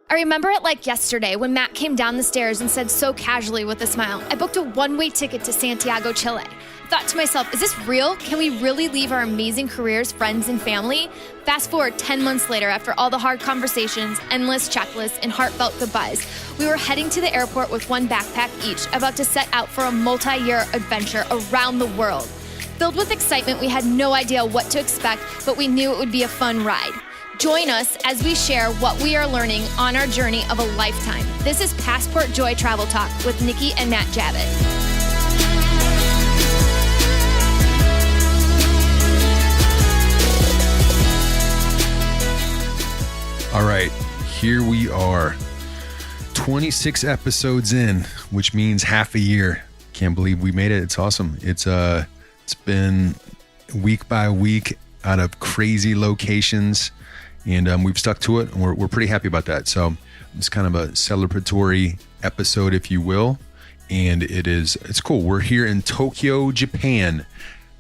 I remember it like yesterday when Matt came down the stairs and said so casually with a smile, I booked a one-way ticket to Santiago, Chile. I thought to myself, is this real? Can we really leave our amazing careers, friends, and family? Fast forward 10 months later, after all the hard conversations, endless checklists, and heartfelt goodbyes, we were heading to the airport with one backpack each, about to set out for a multi-year adventure around the world. Filled with excitement, we had no idea what to expect, but we knew it would be a fun ride. Join us as we share what we are learning on our journey of a lifetime. This is Passport Joy Travel Talk with Nikki and Matt Javitt. All right, here we are, 26 episodes in, which means half a year. Can't believe we made it. It's awesome. It's been week by week out of crazy locations. And we've stuck to it, and we're pretty happy about that. So it's kind of a celebratory episode, if you will. And it's cool. We're here in Tokyo, Japan.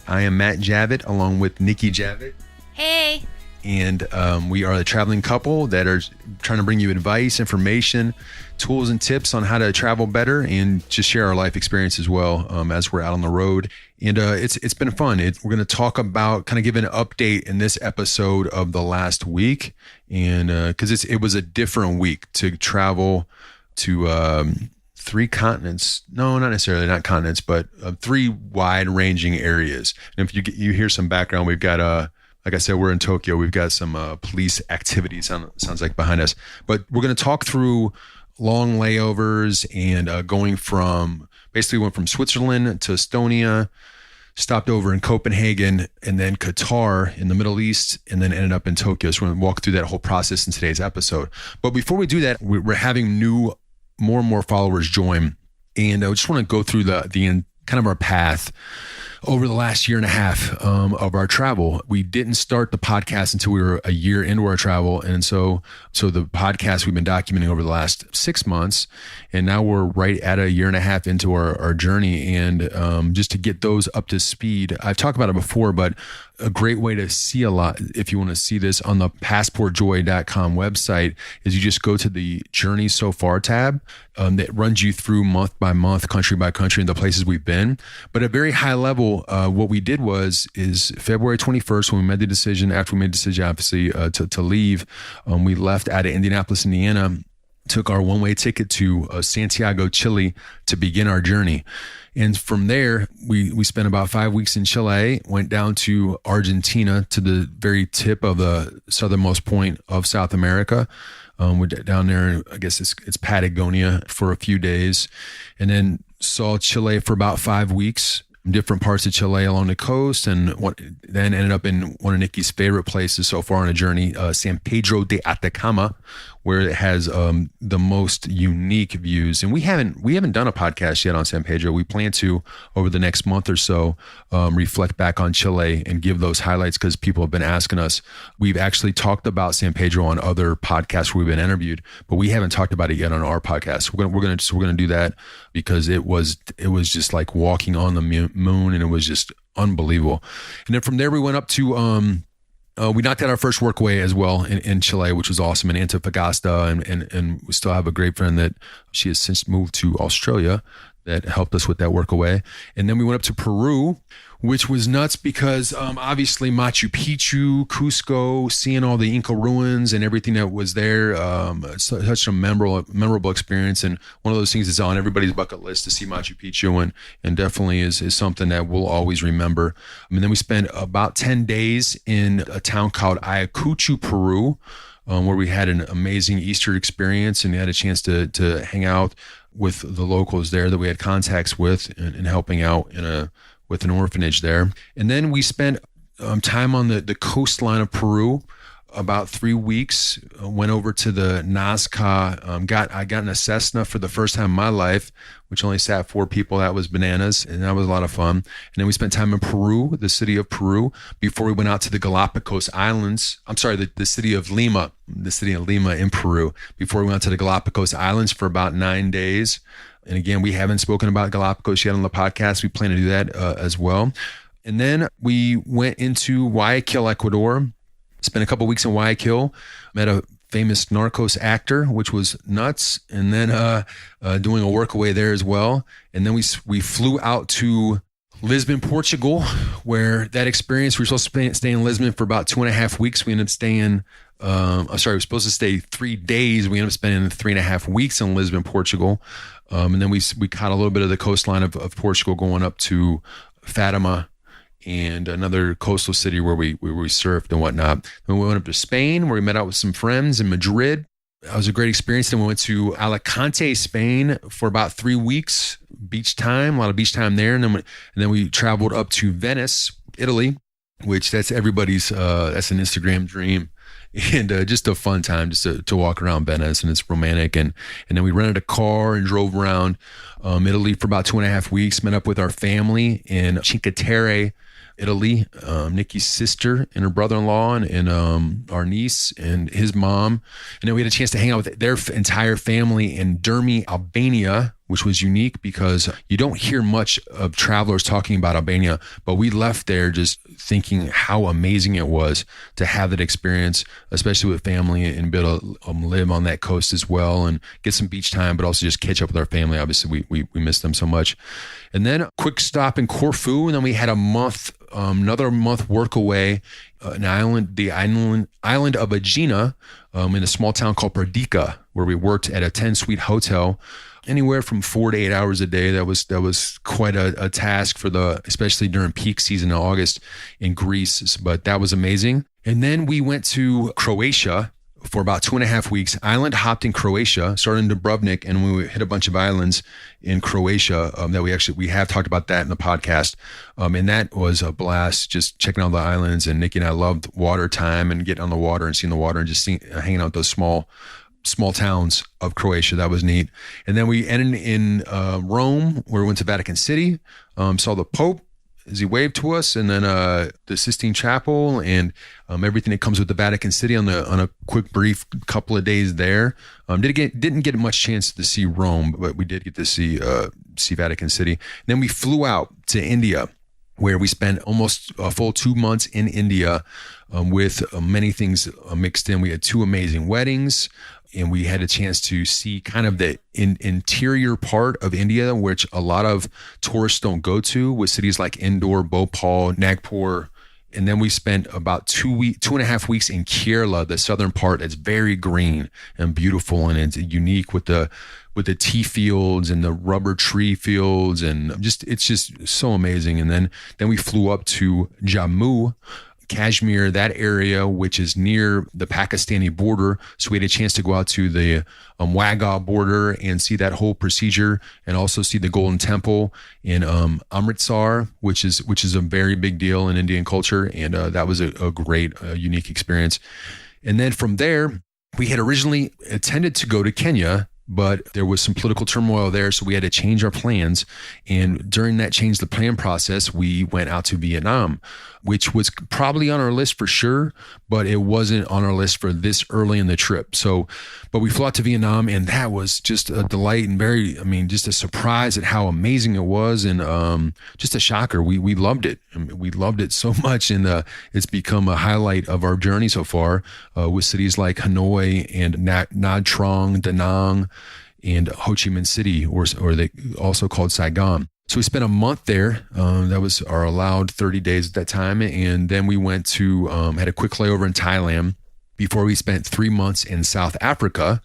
I am Matt Javitt, along with Nikki Javitt. Hey. And we are a traveling couple that are trying to bring you advice, information, tools, and tips on how to travel better and just share our life experience as well as we're out on the road. And it's been fun. We're going to talk about, kind of give an update in this episode of the last week. And because it was a different week to travel to 3 continents. No, not necessarily, not continents, but 3 wide ranging areas. And if you hear some background, we've got like I said, we're in Tokyo. We've got some police activity, sounds like, behind us. But we're going to talk through long layovers and basically went from Switzerland to Estonia, stopped over in Copenhagen and then Qatar in the Middle East, and then ended up in Tokyo. So we're going to walk through that whole process in today's episode. But before we do that, we're having more and more followers join. And I just want to go through the kind of our path over the last year and a half of our travel. We didn't start the podcast until we were a year into our travel. And so the podcast we've been documenting over the last 6 months, and now we're right at a year and a half into our journey. And just to get those up to speed, I've talked about it before, but a great way to see a lot, if you want to see this on the passportjoy.com website, is you just go to the Journey So Far tab that runs you through month by month, country by country, and the places we've been. But at a very high level, what we did is February 21st, when we made the decision, obviously, to leave, we left out of Indianapolis, Indiana, took our one-way ticket to Santiago, Chile to begin our journey. And from there, we spent about 5 weeks in Chile, went down to Argentina, to the very tip of the southernmost point of South America. We're down there, I guess it's Patagonia, for a few days, and then saw Chile for about 5 weeks, different parts of Chile along the coast, and then ended up in one of Nikki's favorite places so far on a journey, San Pedro de Atacama, where it has the most unique views. And we haven't done a podcast yet on San Pedro. We plan to, over the next month or so, reflect back on Chile and give those highlights, because people have been asking us. We've actually talked about San Pedro on other podcasts where we've been interviewed, but we haven't talked about it yet on our podcast. We're gonna do that, because it was just like walking on the moon, and it was just unbelievable. And then from there we went up to we knocked out our first workaway as well in Chile, which was awesome, in Antofagasta, and we still have a great friend that she has since moved to Australia that helped us with that workaway. And then we went up to Peru, which was nuts, because obviously Machu Picchu, Cusco, seeing all the Inca ruins and everything that was there, such a memorable experience. And one of those things is on everybody's bucket list, to see Machu Picchu, and definitely is something that we'll always remember. And then we spent about 10 days in a town called Ayacucho, Peru, where we had an amazing Easter experience, and had a chance to hang out with the locals there that we had contacts with, and helping out with an orphanage there. And then we spent time on the coastline of Peru, about 3 weeks, went over to the Nazca. I got in a Cessna for the first time in my life, which only sat 4 people. That was bananas, and that was a lot of fun. And then we spent time in Peru, the city of Peru, before we went out to the Galapagos Islands. I'm sorry, the city of Lima in Peru, before we went out to the Galapagos Islands for about 9 days. And again, we haven't spoken about Galapagos yet on the podcast. We plan to do that as well. And then we went into Guayaquil, Ecuador. Spent a couple weeks in Guayaquil, met a famous Narcos actor, which was nuts. And then doing a workaway there as well. And then we flew out to Lisbon, Portugal, where that experience, we were supposed to stay in Lisbon for about 2.5 weeks. We ended up staying, we were supposed to stay 3 days. We ended up spending 3.5 weeks in Lisbon, Portugal. And then we caught a little bit of the coastline of Portugal going up to Fatima and another coastal city where we surfed and whatnot. Then we went up to Spain, where we met out with some friends in Madrid. That was a great experience. Then we went to Alicante, Spain for about 3 weeks, beach time, a lot of beach time there. And then we traveled up to Venice, Italy, which that's everybody's, that's an Instagram dream. And just a fun time just to walk around Venice, and it's romantic. And then we rented a car and drove around Italy for about 2.5 weeks, met up with our family in Cinque Terre, Italy, Nikki's sister and her brother-in-law and our niece and his mom. And then we had a chance to hang out with their entire family in Dermi, Albania, which was unique because you don't hear much of travelers talking about Albania, but we left there just thinking how amazing it was to have that experience, especially with family, and be able to live on that coast as well and get some beach time, but also just catch up with our family. Obviously, we miss them so much. And then a quick stop in Corfu, and then we had another month work away the island of Aegina, in a small town called Perdica, where we worked at a 10-suite hotel, anywhere from 4 to 8 hours a day. That was quite a task especially during peak season in August in Greece, but that was amazing. And then we went to Croatia for about 2.5 weeks, island hopped in Croatia, started in Dubrovnik, and we hit a bunch of islands in Croatia that we have talked about that in the podcast. And that was a blast, just checking out the islands. And Nikki and I loved water time and getting on the water and seeing the water and just hanging out those small towns of Croatia. That was neat. And then we ended in Rome, where we went to Vatican City, saw the Pope as he waved to us, and then the Sistine Chapel and everything that comes with the Vatican City on a quick brief couple of days there. Didn't get much chance to see Rome, but we did get to see Vatican City. And then we flew out to India, where we spent almost a full 2 months in India with many things mixed in. We had 2 amazing weddings, and we had a chance to see kind of the interior part of India, which a lot of tourists don't go to, with cities like Indore, Bhopal, Nagpur. And then we spent about 2.5 weeks in Kerala, the southern part that's very green and beautiful, and it's unique with the tea fields and the rubber tree fields, and it's just so amazing. And then we flew up to Jammu, Kashmir, that area, which is near the Pakistani border. So we had a chance to go out to the Wagah border and see that whole procedure, and also see the Golden Temple in Amritsar, which is a very big deal in Indian culture. And that was a great, unique experience. And then from there, we had originally intended to go to Kenya, but there was some political turmoil there, so we had to change our plans. And during that change the plan process, we went out to Vietnam, which was probably on our list for sure, but it wasn't on our list for this early in the trip. But we flew out to Vietnam, and that was just a delight and just a surprise at how amazing it was, and just a shocker. We loved it. We loved it so much, and it's become a highlight of our journey so far, with cities like Hanoi and Nha Trang, Da Nang, and Ho Chi Minh City, or they also called Saigon. So we spent a month there. That was our allowed 30 days at that time. And then we went to, had a quick layover in Thailand before we spent 3 months in South Africa,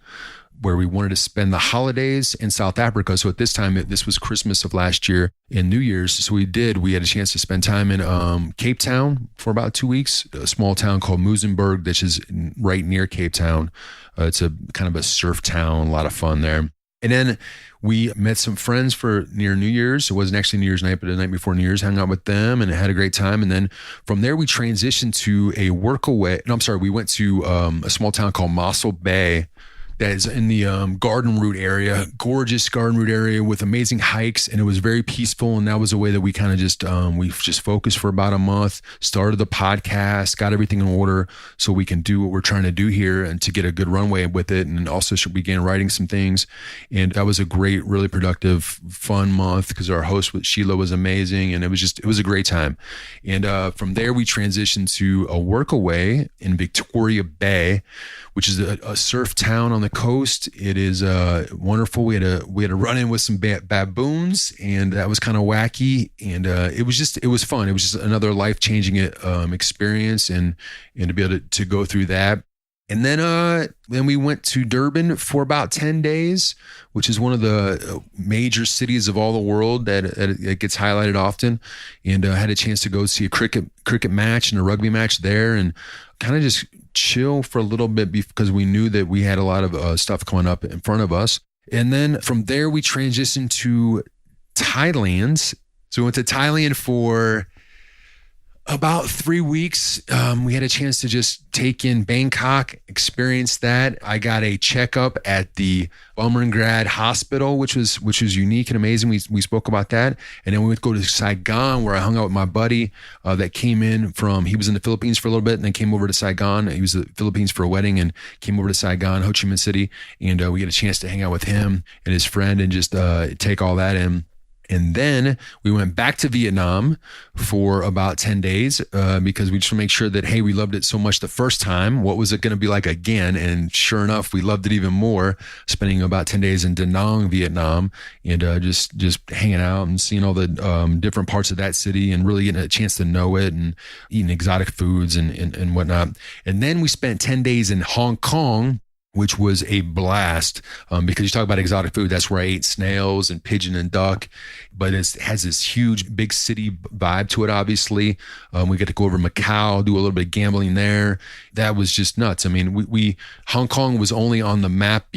where we wanted to spend the holidays in South Africa. So at this time, this was Christmas of last year and New Year's. So we had a chance to spend time in Cape Town for about 2 weeks, a small town called Muizenberg, which is right near Cape Town. It's a kind of a surf town, a lot of fun there. And then we met some friends for near New Year's. It wasn't actually New Year's night, but the night before New Year's, hung out with them and had a great time. And then from there, we transitioned to we went to a small town called Mossel Bay that is in the garden route area, gorgeous garden route area with amazing hikes. And it was very peaceful. And that was a way that we kind of just, we just focused for about a month, started the podcast, got everything in order so we can do what we're trying to do here and to get a good runway with it. And also began writing some things. And that was a great, really productive, fun month because our host, Sheila, was amazing. And it was a great time. And from there, we transitioned to a workaway in Victoria Bay, which is a surf town on the coast. It is wonderful. We had a run in with some baboons, and that was kind of wacky. And it was fun. It was just another life-changing experience, and to be able to go through that. And then we went to Durban for about 10 days, which is one of the major cities of all the world that it gets highlighted often. And had a chance to go see a cricket match and a rugby match there, and kind of just chill for a little bit because we knew that we had a lot of stuff coming up in front of us. And then from there, we transitioned to Thailand. So we went to Thailand for about 3 weeks. We had a chance to just take in Bangkok, experience that. I got a checkup at the Bumrungrad Hospital, which was unique and amazing. We spoke about that. And then we went to go to Saigon, where I hung out with my buddy that came in he was in the Philippines for a little bit and then came over to Saigon. He was in the Philippines for a wedding and came over to Saigon, Ho Chi Minh City. And we had a chance to hang out with him and his friend and just take all that in. And then we went back to Vietnam for about 10 days because we just want to make sure that, hey, we loved it so much the first time. What was it going to be like again? And sure enough, we loved it even more, spending about 10 days in Da Nang, Vietnam, and just hanging out and seeing all the different parts of that city and really getting a chance to know it and eating exotic foods and whatnot. And then we spent 10 days in Hong Kong, which was a blast because you talk about exotic food. That's where I ate snails and pigeon and duck, but it has this huge big city vibe to it, obviously. We get to go over to Macau, do a little bit of gambling there. That was just nuts. I mean, Hong Kong was only on the map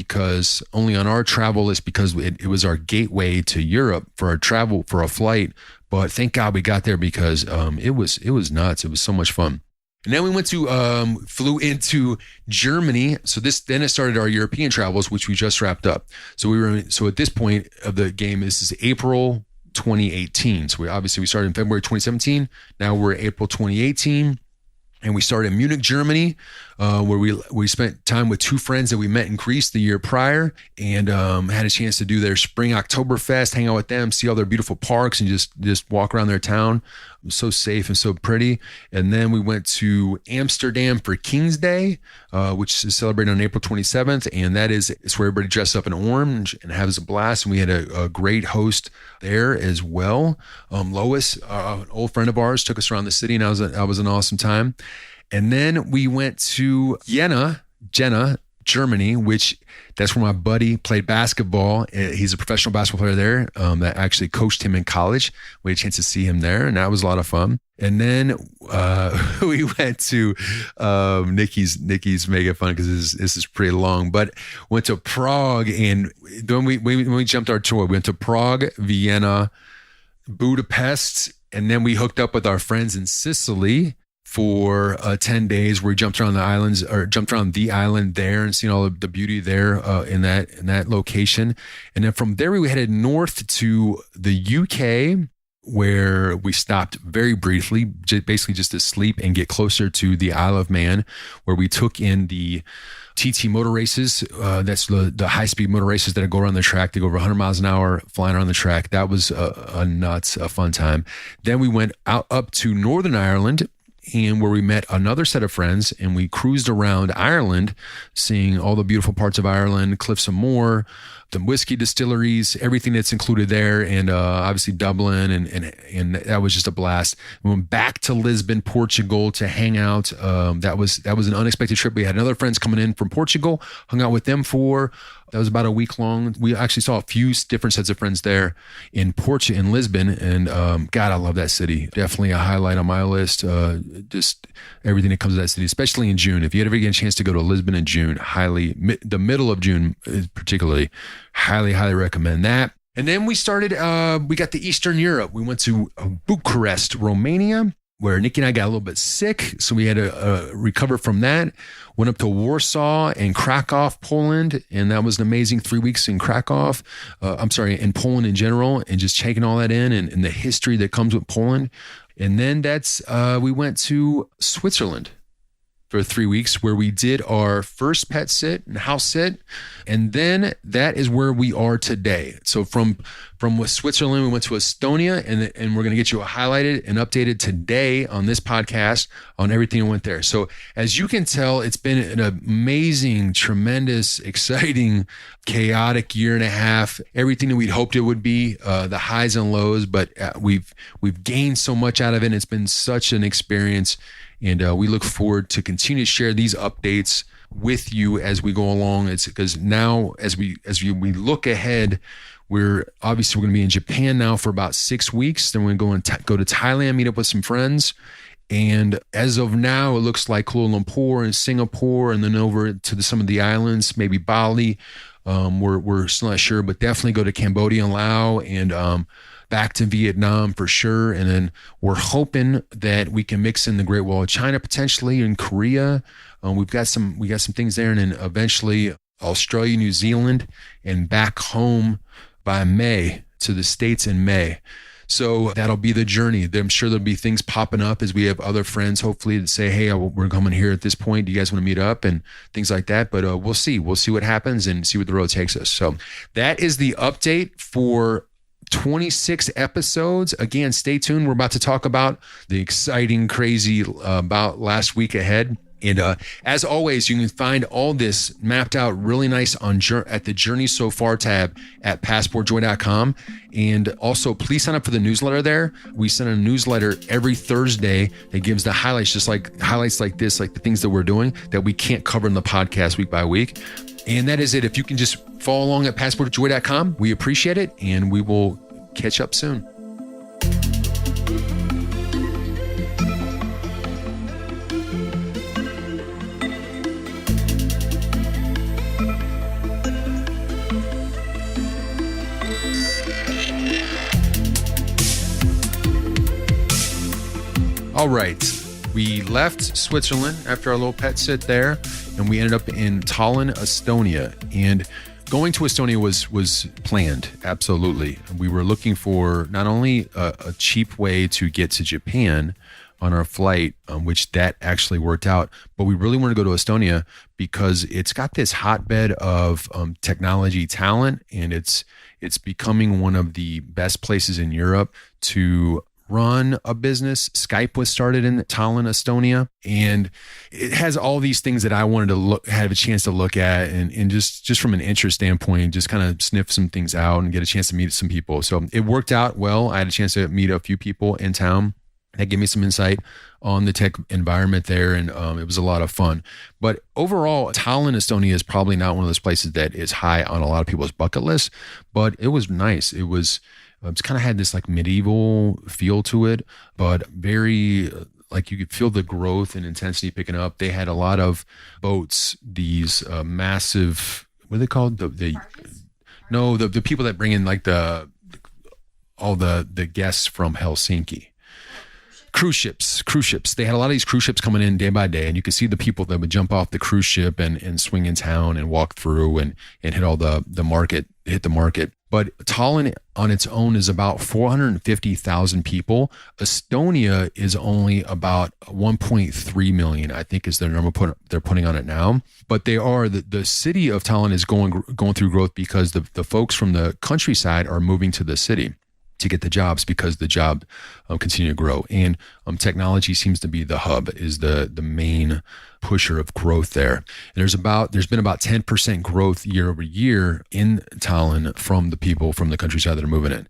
only on our travel list because it was our gateway to Europe for our travel, for a flight. But thank God we got there because it was nuts. It was so much fun. And then we flew into Germany. So then it started our European travels, which we just wrapped up. So at this point of the game, this is April 2018. So we started in February 2017. Now we're April 2018. And we started in Munich, Germany, where we spent time with two friends that we met in Greece the year prior, and had a chance to do their spring Oktoberfest, hang out with them, see all their beautiful parks, and just walk around their town. It was so safe and so pretty. And then we went to Amsterdam for King's Day, which is celebrated on April 27th, and it's where everybody dresses up in orange and has a blast. And we had a great host there as well. Lois, an old friend of ours, took us around the city, and that was an awesome time. And then we went to Jena, Germany, that's where my buddy played basketball. He's a professional basketball player there that actually coached him in college. We had a chance to see him there, and that was a lot of fun. And then we went to Nikki's mega fun because this is pretty long, but went to Prague. And when we jumped our tour, we went to Prague, Vienna, Budapest, and then we hooked up with our friends in Sicily for 10 days where we jumped around the island there and seen all the beauty there in that location. And then from there, we headed north to the UK, where we stopped very briefly, basically just to sleep and get closer to the Isle of Man, where we took in the TT motor races. That's the high-speed motor races that go around the track. They go over 100 miles an hour flying around the track. That was a fun time. Then we went up to Northern Ireland, and where we met another set of friends, and we cruised around Ireland, seeing all the beautiful parts of Ireland, Cliffs of Moher, the whiskey distilleries, everything that's included there, and obviously Dublin, and that was just a blast. We went back to Lisbon, Portugal to hang out. That was an unexpected trip. We had another friends coming in from Portugal, hung out with them that was about a week long. We actually saw a few different sets of friends there in Lisbon, and God, I love that city. Definitely a highlight on my list. Just everything that comes to that city, especially in June. If you ever get a chance to go to Lisbon in June, the middle of June particularly, highly recommend that. And then we started, we got to Eastern Europe. We went to Bucharest, Romania, where Nikki and I got a little bit sick. So we had to recover from that. Went up to Warsaw and Krakow, Poland. And that was an amazing 3 weeks in Krakow. In Poland in general, and just taking all that in and the history that comes with Poland. And then we went to Switzerland for 3 weeks, where we did our first pet sit and house sit. And then that is where we are today. So from Switzerland, we went to Estonia, and we're going to get you highlighted and updated today on this podcast on everything that went there. So as you can tell, it's been an amazing, tremendous, exciting, chaotic year and a half. Everything that we'd hoped it would be, the highs and lows, but we've gained so much out of it. And it's been such an experience. And we look forward to continue to share these updates with you as we go along. It's because now, as we look ahead, we're going to be in Japan now for about 6 weeks. Then we're going to go to Thailand, meet up with some friends. And as of now, it looks like Kuala Lumpur and Singapore, and then over to some of the islands, maybe Bali. We're still not sure, but definitely go to Cambodia and Laos, and back to Vietnam for sure. And then we're hoping that we can mix in the Great Wall of China potentially, in Korea. We got some things there, and then eventually Australia, New Zealand, and back home by May to the States in May. So that'll be the journey. I'm sure there'll be things popping up as we have other friends, hopefully, that say, hey, we're coming here at this point. Do you guys want to meet up and things like that? But we'll see. We'll see what happens and see what the road takes us. So that is the update for 26 episodes. Again, stay tuned. We're about to talk about the exciting, crazy about last week ahead. And as always, you can find all this mapped out really nice at the Journey So Far tab at passportjoy.com. And also, please sign up for the newsletter there. We send a newsletter every Thursday that gives the highlights, just like highlights like this, like the things that we're doing that we can't cover in the podcast week by week. And that is it. If you can just follow along at passportjoy.com, we appreciate it, and we will catch up soon. All right, we left Switzerland after our little pet sit there, and we ended up in Tallinn, Estonia. And going to Estonia was planned, absolutely. We were looking for not only a cheap way to get to Japan on our flight, which that actually worked out, but we really wanted to go to Estonia because it's got this hotbed of technology talent, and it's becoming one of the best places in Europe to run a business. Skype was started in Tallinn, Estonia, and it has all these things that I wanted to have a chance to look at, and just from an interest standpoint, just kind of sniff some things out and get a chance to meet some people. So it worked out well. I had a chance to meet a few people in town that gave me some insight on the tech environment there, and it was a lot of fun. But overall, Tallinn, Estonia is probably not one of those places that is high on a lot of people's bucket list, but it was nice. It's kind of had this like medieval feel to it, but very like you could feel the growth and intensity picking up. They had a lot of boats, these massive, what are they called? The people that bring in like all the guests from Helsinki. Cruise ships. They had a lot of these cruise ships coming in day by day, and you could see the people that would jump off the cruise ship and swing in town and walk through and hit all the market. But Tallinn on its own is about 450,000 people. Estonia is only about 1.3 million, I think is their number they're putting on it now. But they are, the city of Tallinn is going through growth because the folks from the countryside are moving to the city to get the jobs because the job continue to grow. And technology seems to be the hub, is the main pusher of growth there. And there's been about 10% growth year over year in Tallinn from the people from the countryside that are moving in.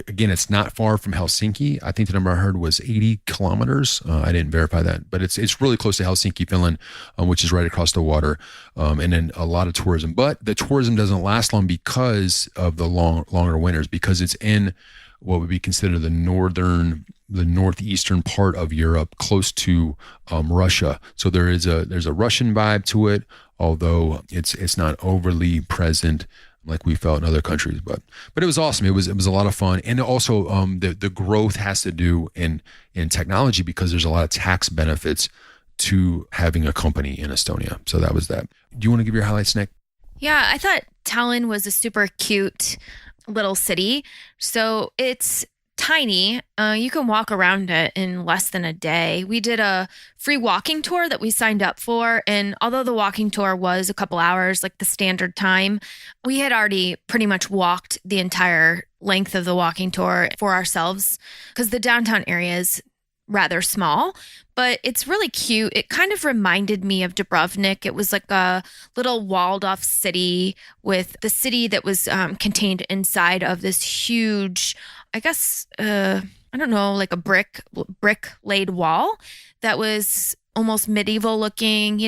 Again, it's not far from Helsinki. I think the number I heard was 80 kilometers. I didn't verify that, but it's really close to Helsinki, Finland, which is right across the water. And then a lot of tourism. But the tourism doesn't last long because of the longer winters, because it's in what would be considered the northeastern part of Europe, close to Russia. So there's a Russian vibe to it, although it's not overly present like we felt in other countries. But it was awesome. It was a lot of fun. And also the growth has to do in technology, because there's a lot of tax benefits to having a company in Estonia. So that was that. Do you want to give your highlights, Nick? Yeah, I thought Tallinn was a super cute little city. So it's tiny. You can walk around it in less than a day. We did a free walking tour that we signed up for. And although the walking tour was a couple hours, like the standard time, we had already pretty much walked the entire length of the walking tour for ourselves, because the downtown area is rather small, but it's really cute. It kind of reminded me of Dubrovnik. It was like a little walled off city, with the city that was contained inside of this huge, I guess, I don't know, like a brick laid wall that was almost medieval looking,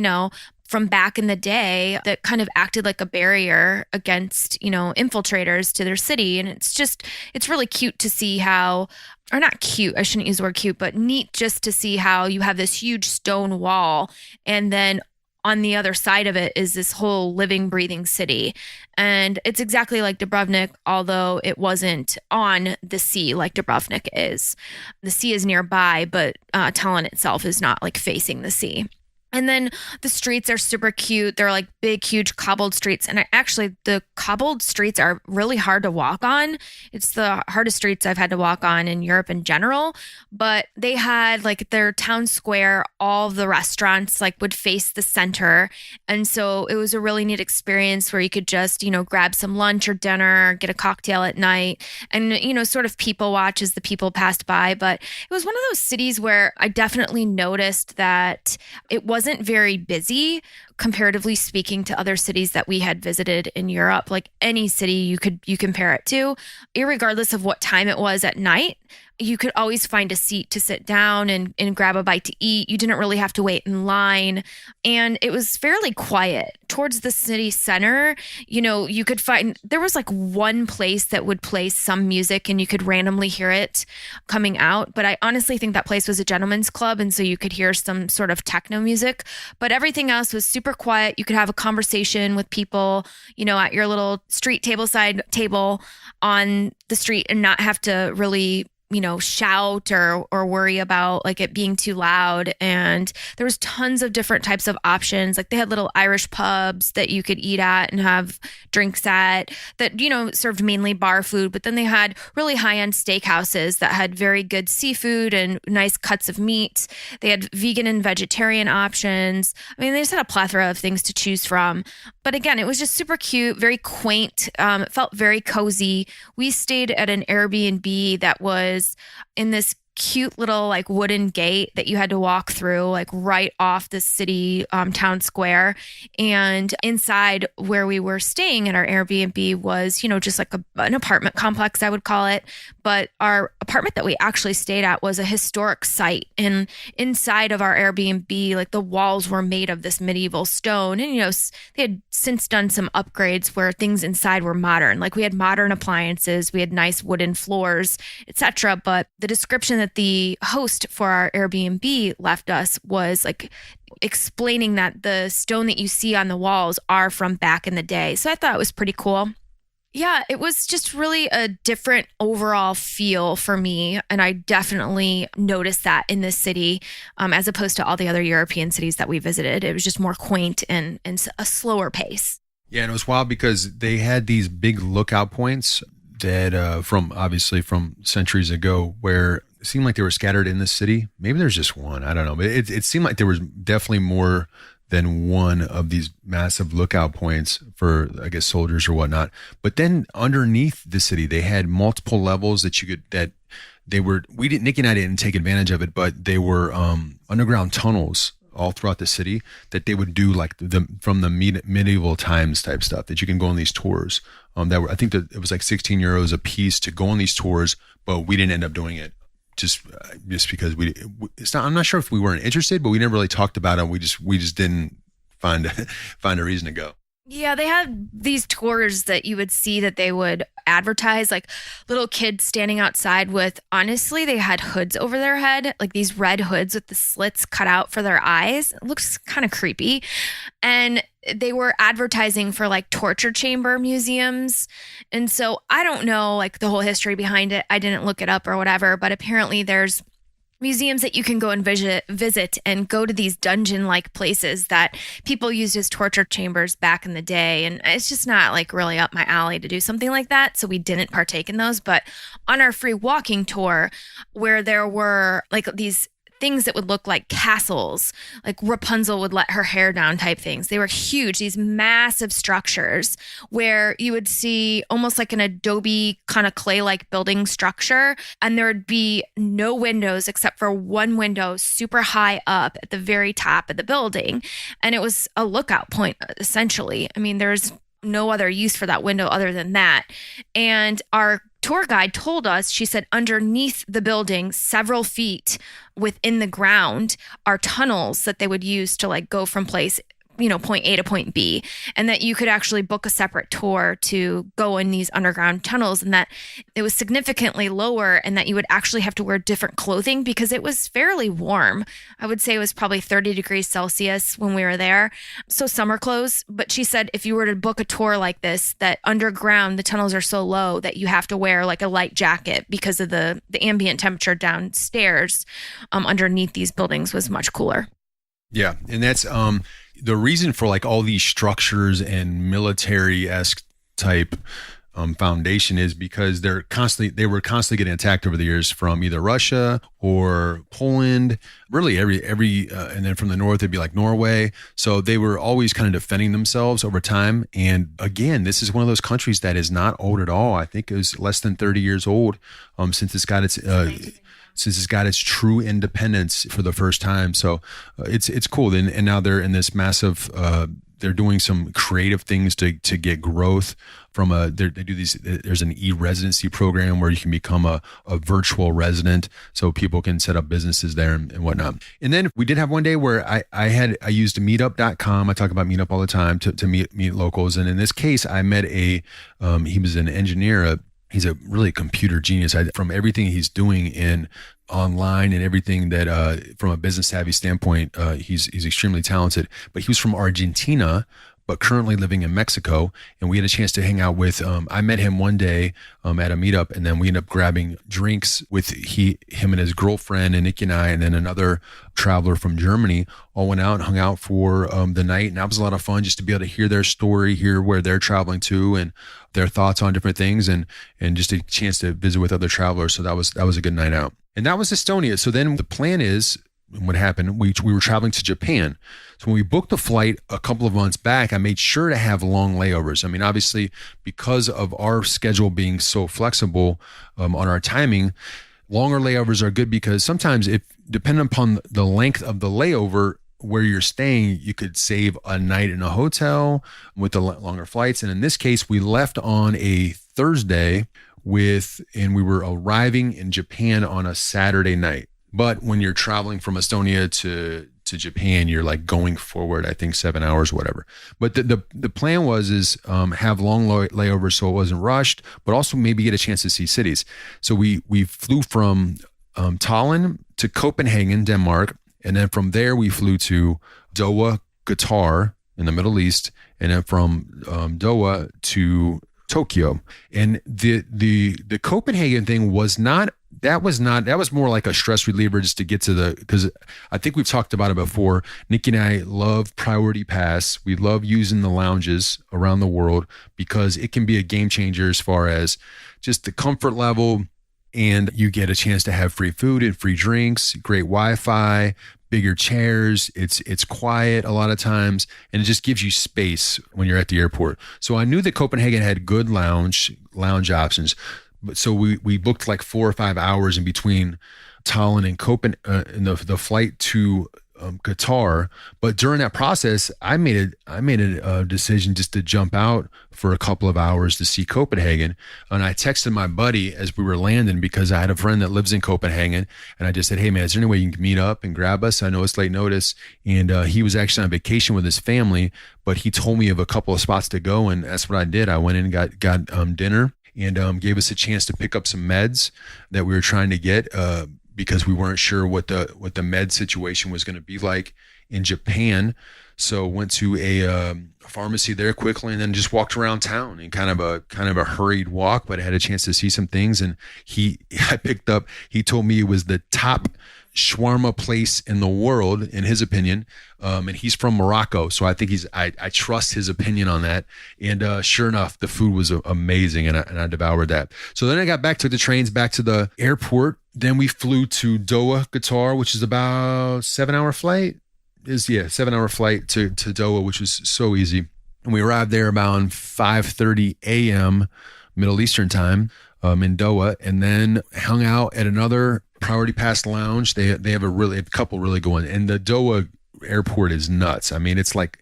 from back in the day, that kind of acted like a barrier against, infiltrators to their city. And it's really cute to see how, or not cute, I shouldn't use the word cute, but neat just to see how you have this huge stone wall, and then on the other side of it is this whole living, breathing city. And it's exactly like Dubrovnik, although it wasn't on the sea like Dubrovnik is. The sea is nearby, but Tallinn itself is not like facing the sea. And then the streets are super cute. They're like big, huge cobbled streets. And the cobbled streets are really hard to walk on. It's the hardest streets I've had to walk on in Europe in general. But they had like their town square, all of the restaurants like would face the center. And so it was a really neat experience where you could just, grab some lunch or dinner, get a cocktail at night, and, sort of people watch as the people passed by. But it was one of those cities where I definitely noticed that it wasn't very busy, comparatively speaking, to other cities that we had visited in Europe. Like any city you compare it to, irregardless of what time it was at night, you could always find a seat to sit down and grab a bite to eat. You didn't really have to wait in line. And it was fairly quiet. Towards the city center, you could find, there was like one place that would play some music and you could randomly hear it coming out. But I honestly think that place was a gentleman's club. And so you could hear some sort of techno music. But everything else was super quiet. You could have a conversation with people, at your little street tableside table on the street and not have to really shout or worry about like it being too loud. And there was tons of different types of options. Like they had little Irish pubs that you could eat at and have drinks at that, served mainly bar food. But then they had really high-end steakhouses that had very good seafood and nice cuts of meat. They had vegan and vegetarian options. I mean, they just had a plethora of things to choose from. But again, it was just super cute, very quaint. It felt very cozy. We stayed at an Airbnb that was in this cute little like wooden gate that you had to walk through like right off the city town square. And inside where we were staying at our Airbnb was, just like an apartment complex, I would call it. But our apartment that we actually stayed at was a historic site. And inside of our Airbnb, like the walls were made of this medieval stone. And, they had since done some upgrades where things inside were modern. Like we had modern appliances, we had nice wooden floors, etc. But the description that the host for our Airbnb left us was like explaining that the stone that you see on the walls are from back in the day. So I thought it was pretty cool. Yeah, it was just really a different overall feel for me. And I definitely noticed that in this city, as opposed to all the other European cities that we visited. It was just more quaint and a slower pace. Yeah, and it was wild because they had these big lookout points that from centuries ago, where it seemed like they were scattered in the city. Maybe there's just one. I don't know. But it seemed like there was definitely more than one of these massive lookout points for, I guess, soldiers or whatnot. But then underneath the city, they had multiple levels Nicky and I didn't take advantage of it, but they were underground tunnels all throughout the city that they would do like from the medieval times type stuff that you can go on these tours. I think that it was like 16 euros a piece to go on these tours, but we didn't end up doing it. Just because I'm not sure if we weren't interested, but we never really talked about it. We just didn't find a reason to go. Yeah, they had these tours that you would see that they would advertise, like little kids standing outside with, honestly, they had hoods over their head, like these red hoods with the slits cut out for their eyes. It looks kind of creepy. And they were advertising for like torture chamber museums. And so I don't know like the whole history behind it. I didn't look it up or whatever, but apparently there's museums that you can go and visit and go to these dungeon-like places that people used as torture chambers back in the day. And it's just not like really up my alley to do something like that. So we didn't partake in those. But on our free walking tour, where there were like these things that would look like castles, like Rapunzel would let her hair down type things. They were huge, these massive structures where you would see almost like an adobe kind of clay-like building structure. And there would be no windows except for one window super high up at the very top of the building. And it was a lookout point, essentially. I mean, there's no other use for that window other than that. And our tour guide told us, she said, underneath the building, several feet within the ground, are tunnels that they would use to like go from place, point A to point B, and that you could actually book a separate tour to go in these underground tunnels, and that it was significantly lower, and that you would actually have to wear different clothing because it was fairly warm. I would say it was probably 30 degrees Celsius when we were there. So summer clothes. But she said if you were to book a tour like this, that underground, the tunnels are so low that you have to wear like a light jacket because of the ambient temperature downstairs underneath these buildings was much cooler. Yeah. And that's the reason for like all these structures and military-esque type foundation is because they were constantly getting attacked over the years from either Russia or Poland, really every and then from the north it'd be like Norway. So they were always kind of defending themselves over time. And again, this is one of those countries that is not old at all. I think it was less than 30 years old since it's got its true independence for the first time. So it's cool. And now they're in this massive, they're doing some creative things to get growth from they do these, there's an e-residency program where you can become a virtual resident so people can set up businesses there and whatnot. And then we did have one day where I used meetup.com. I talk about Meetup all the time to meet locals. And in this case, I met he was an engineer, he's a really computer genius. From everything he's doing in online and everything that from a business savvy standpoint, he's extremely talented. But he was from Argentina, but currently living in Mexico. And we had a chance to hang out with, I met him one day at a meetup, and then we ended up grabbing drinks with him and his girlfriend and Nikki and I, and then another traveler from Germany, all went out and hung out for the night. And that was a lot of fun just to be able to hear their story, hear where they're traveling to and their thoughts on different things, and just a chance to visit with other travelers. So that was a good night out. And that was Estonia. So then the plan is, what happened, we were traveling to Japan. So when we booked the flight a couple of months back, I made sure to have long layovers. I mean, obviously, because of our schedule being so flexible on our timing, longer layovers are good because sometimes, if depending upon the length of the layover where you're staying, you could save a night in a hotel with the longer flights. And in this case, we left on a Thursday and we were arriving in Japan on a Saturday night. But when you're traveling from Estonia to Japan, you're like going forward, I think 7 hours, whatever. But the plan is have long layovers so it wasn't rushed, but also maybe get a chance to see cities. So we flew from Tallinn to Copenhagen, Denmark, and then from there we flew to Doha, Qatar in the Middle East, and then from Doha to Tokyo. And the Copenhagen thing was more like a stress reliever just to get to because I think we've talked about it before. Nikki and I love Priority Pass. We love using the lounges around the world because it can be a game changer as far as just the comfort level, and you get a chance to have free food and free drinks, great Wi-Fi, bigger chairs. It's quiet a lot of times, and it just gives you space when you're at the airport. So I knew that Copenhagen had good lounge options. But so we booked like 4 or 5 hours in between Tallinn and Copenhagen, the flight to Qatar. But during that process, I made a decision just to jump out for a couple of hours to see Copenhagen. And I texted my buddy as we were landing because I had a friend that lives in Copenhagen, and I just said, "Hey man, is there any way you can meet up and grab us? I know it's late notice." And he was actually on vacation with his family, but he told me of a couple of spots to go, and that's what I did. I went in and got dinner, and gave us a chance to pick up some meds that we were trying to get because we weren't sure what the med situation was going to be like in Japan. So went to a pharmacy there quickly, and then just walked around town in kind of a hurried walk, but I had a chance to see some things. And he told me it was the top shawarma place in the world, in his opinion. And he's from Morocco. So I think I trust his opinion on that. And sure enough, the food was amazing, and I devoured that. So then I took the trains back to the airport. Then we flew to Doha, Qatar, which is about 7-hour flight. 7-hour flight to Doha, which was so easy. And we arrived there around 5:30 a.m. Middle Eastern time in Doha, and then hung out at another Priority Pass lounge. They have a couple really going, and the Doha airport is nuts. I mean, it's like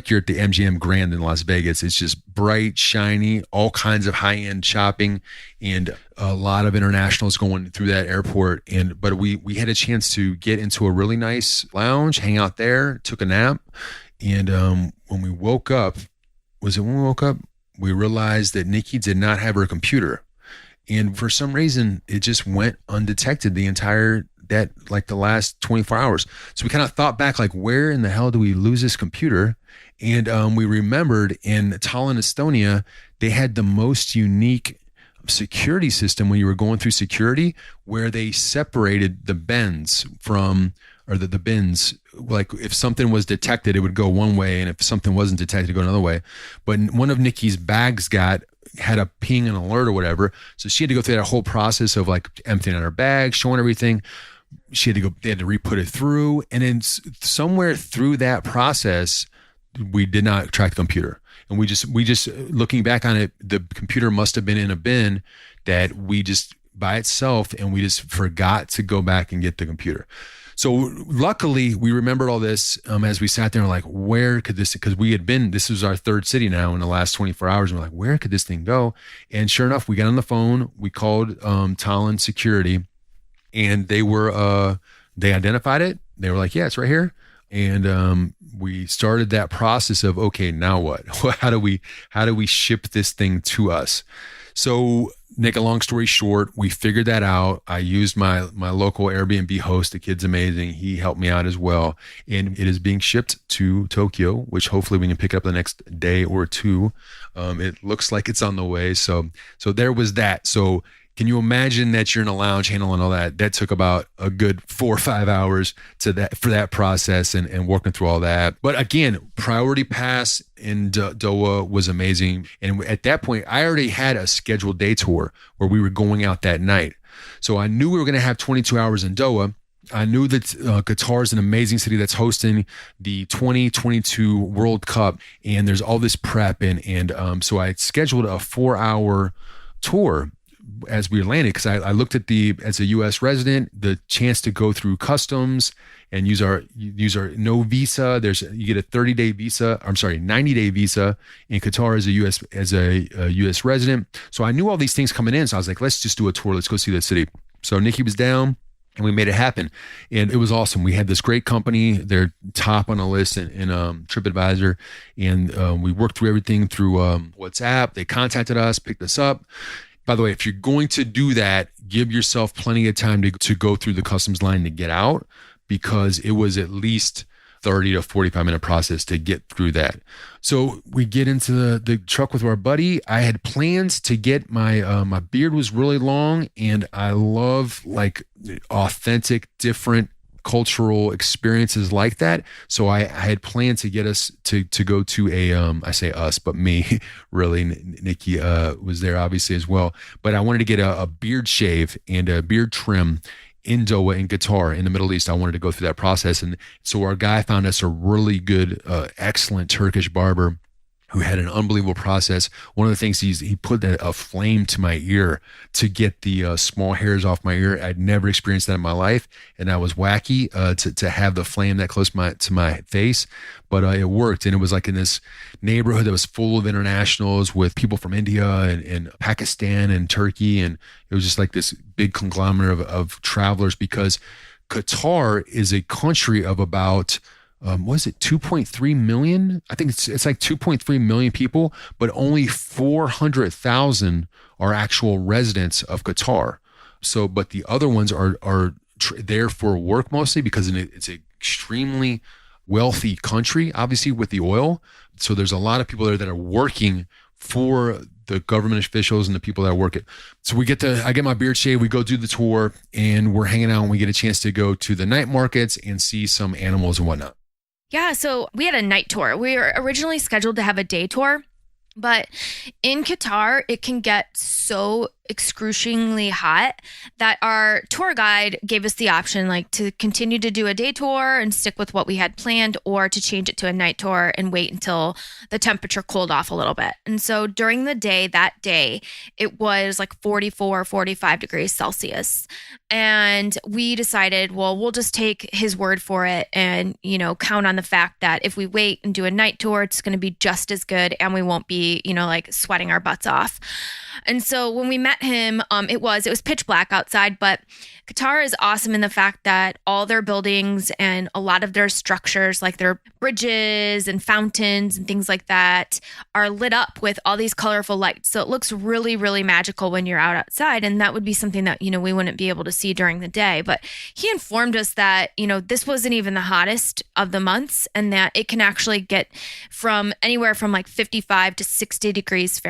you're at the MGM Grand in Las Vegas. It's just bright, shiny, all kinds of high-end shopping, and a lot of internationals going through that airport. But we had a chance to get into a really nice lounge, hang out there, took a nap, and when we woke up, we realized that Nikki did not have her computer, and for some reason it just went undetected the last 24 hours. So we kind of thought back, like, where in the hell do we lose this computer? And we remembered in Tallinn, Estonia, they had the most unique security system when you were going through security, where they separated the bins the bins. Like, if something was detected, it would go one way, and if something wasn't detected, it would go another way. But one of Nikki's bags had a ping and alert or whatever. So she had to go through that whole process of like emptying out her bag, showing everything. They had to re-put it through. And then somewhere through that process, we did not track the computer. And we just looking back on it, the computer must have been in a bin that we just by itself, and we just forgot to go back and get the computer. So luckily we remembered all this as we sat there and like, where could this, because this was our third city now in the last 24 hours. And we're like, where could this thing go? And sure enough, we got on the phone, we called Tallinn security, and they identified it. They were like, yeah, it's right here. And we started that process of, okay, now what? How do we ship this thing to us? So make a long story short, we figured that out. I used my local Airbnb host. The kid's amazing. He helped me out as well. And it is being shipped to Tokyo, which hopefully we can pick up the next day or two. It looks like it's on the way. So there was that. So can you imagine that you're in a lounge handling all that? That took about a good 4 or 5 hours for that process and working through all that. But again, Priority Pass in Doha was amazing. And at that point, I already had a scheduled day tour where we were going out that night. So I knew we were going to have 22 hours in Doha. I knew that Qatar is an amazing city that's hosting the 2022 World Cup, and there's all this prep. And so I scheduled a 4-hour tour as we landed, because I looked at as a U.S. resident, the chance to go through customs and use our no visa. You get a 90-day visa in Qatar as a U.S. resident. So I knew all these things coming in. So I was like, let's just do a tour. Let's go see the city. So Nikki was down, and we made it happen. And it was awesome. We had this great company. They're top on the list in TripAdvisor. And we worked through everything through WhatsApp. They contacted us, picked us up. By the way, if you're going to do that, give yourself plenty of time to go through the customs line to get out, because it was at least 30 to 45-minute process to get through that. So we get into the truck with our buddy. I had plans to get my beard was really long, and I love like authentic, different cultural experiences like that. So I had planned to get us to go to I say us, but me, really, Nikki was there obviously as well. But I wanted to get a beard shave and a beard trim in Doha, in Qatar, in the Middle East. I wanted to go through that process. And so our guy found us a really good, excellent Turkish barber who had an unbelievable process. One of the things he put a flame to my ear to get the small hairs off my ear. I'd never experienced that in my life, and that was wacky to have the flame that close to my face. But it worked, and it was like in this neighborhood that was full of internationals with people from India and Pakistan and Turkey, and it was just like this big conglomerate of travelers, because Qatar is a country of about was it 2.3 million? I think it's like 2.3 million people, but only 400,000 are actual residents of Qatar. So, but the other ones are there for work mostly, because it's an extremely wealthy country, obviously with the oil. So there's a lot of people there that are working for the government officials and the people that work it. So I get my beard shaved, we go do the tour, and we're hanging out, and we get a chance to go to the night markets and see some animals and whatnot. Yeah, so we had a night tour. We were originally scheduled to have a day tour, but in Qatar, it can get so excruciatingly hot that our tour guide gave us the option like to continue to do a day tour and stick with what we had planned, or to change it to a night tour and wait until the temperature cooled off a little bit. And so during the day, that day, it was like 44, 45 degrees Celsius. And we decided, well, we'll just take his word for it and, count on the fact that if we wait and do a night tour, it's going to be just as good and we won't be, like sweating our butts off. And so when we met him, it was pitch black outside, but Qatar is awesome in the fact that all their buildings and a lot of their structures, like their bridges and fountains and things like that, are lit up with all these colorful lights. So it looks really, really magical when you're outside. And that would be something that, we wouldn't be able to see during the day. But he informed us that, this wasn't even the hottest of the months, and that it can actually get from anywhere from like 55 to 60 degrees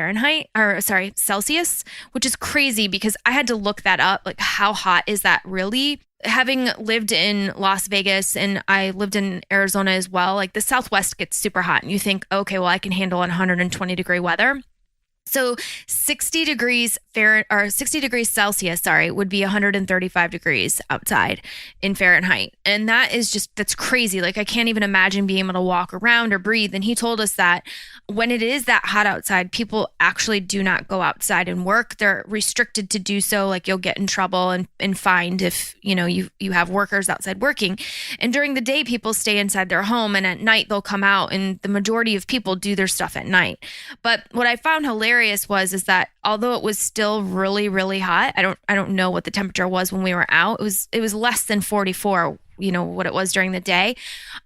Celsius, which is crazy because I had to look that up. Like, how hot is that really? Having lived in Las Vegas and I lived in Arizona as well, like the Southwest gets super hot and you think, okay, well, I can handle 120 degree weather. So 60 degrees Celsius, would be 135 degrees outside in Fahrenheit. And that's crazy. Like, I can't even imagine being able to walk around or breathe. And he told us that when it is that hot outside, people actually do not go outside and work. They're restricted to do so. Like, you'll get in trouble and fined if, you have workers outside working. And during the day, people stay inside their home, and at night they'll come out, and the majority of people do their stuff at night. But what I found hilarious is that although it was still really, really hot, I don't know what the temperature was when we were out. It was less than 44, what it was during the day.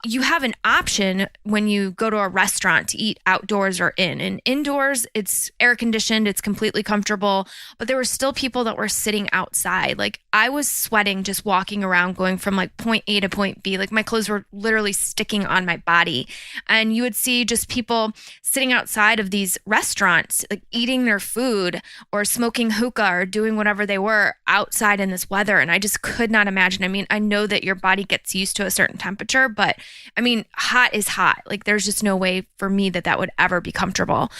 You have an option when you go to a restaurant to eat outdoors or in. And indoors, it's air conditioned, it's completely comfortable, but there were still people that were sitting outside. Like, I was sweating just walking around, going from like point A to point B. Like, my clothes were literally sticking on my body. And you would see just people sitting outside of these restaurants, like eating their food or smoking hookah or doing whatever they were outside in this weather. And I just could not imagine. I mean, I know that your body gets used to a certain temperature, but I mean, hot is hot. Like, there's just no way for me that would ever be comfortable.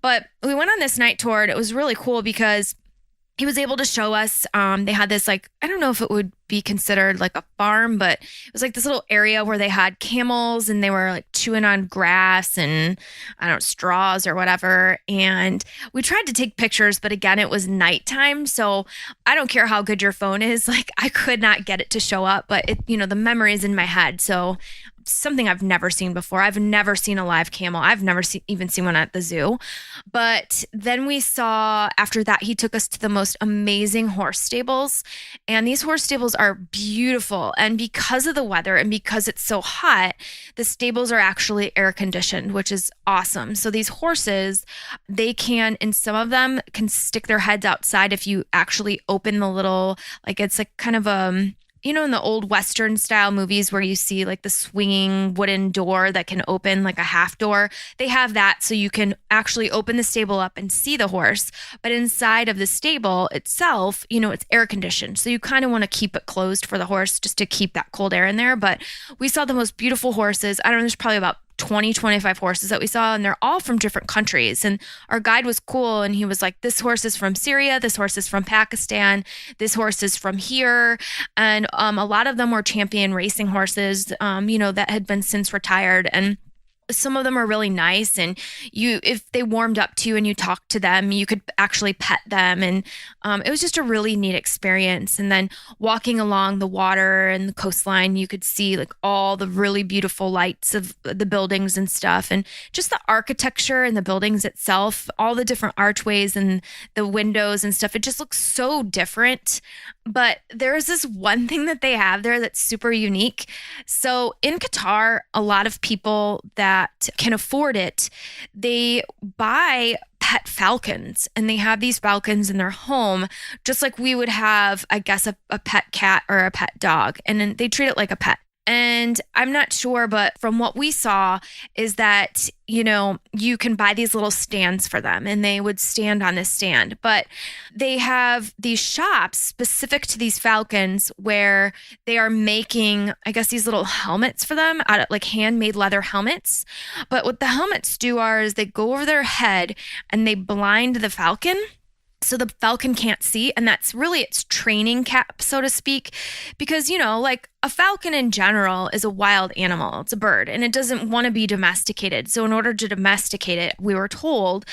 But we went on this night tour, and it was really cool because he was able to show us, they had this, like, I don't know if it would be considered like a farm, but it was like this little area where they had camels and they were like chewing on grass and straws or whatever. And we tried to take pictures, but again, it was nighttime. So I don't care how good your phone is. Like, I could not get it to show up, but the memory is in my head. So something I've never seen before. I've never seen a live camel. I've never even seen one at the zoo. But then we saw, after that, he took us to the most amazing horse stables. And these horse stables are beautiful. And because of the weather and because it's so hot, the stables are actually air conditioned, which is awesome. So these horses, and some of them can stick their heads outside if you actually open the little, like, it's like kind of in the old Western style movies where you see like the swinging wooden door that can open like a half door, they have that. So you can actually open the stable up and see the horse. But inside of the stable itself, it's air conditioned. So you kind of want to keep it closed for the horse just to keep that cold air in there. But we saw the most beautiful horses. I don't know, there's probably about 20, 25 horses that we saw, and they're all from different countries. And our guide was cool, and he was like, this horse is from Syria, this horse is from Pakistan, this horse is from here. And a lot of them were champion racing horses, that had been since retired. And some of them are really nice, and if they warmed up to you and you talked to them, you could actually pet them. And it was just a really neat experience. And then walking along the water and the coastline, you could see like all the really beautiful lights of the buildings and stuff, and just the architecture and the buildings itself, all the different archways and the windows and stuff. It just looks so different. But there's this one thing that they have there that's super unique. So in Qatar, a lot of people that can afford it, they buy pet falcons, and they have these falcons in their home, just like we would have, I guess, a pet cat or a pet dog. And then they treat it like a pet. And I'm not sure, but from what we saw is that, you can buy these little stands for them and they would stand on this stand. But they have these shops specific to these falcons where they are making, I guess, these little helmets for them out of like handmade leather helmets. But what the helmets do is they go over their head and they blind the falcon. So the falcon can't see. And that's really its training cap, so to speak, because, like a falcon in general is a wild animal. It's a bird and it doesn't want to be domesticated. So in order to domesticate it, we were told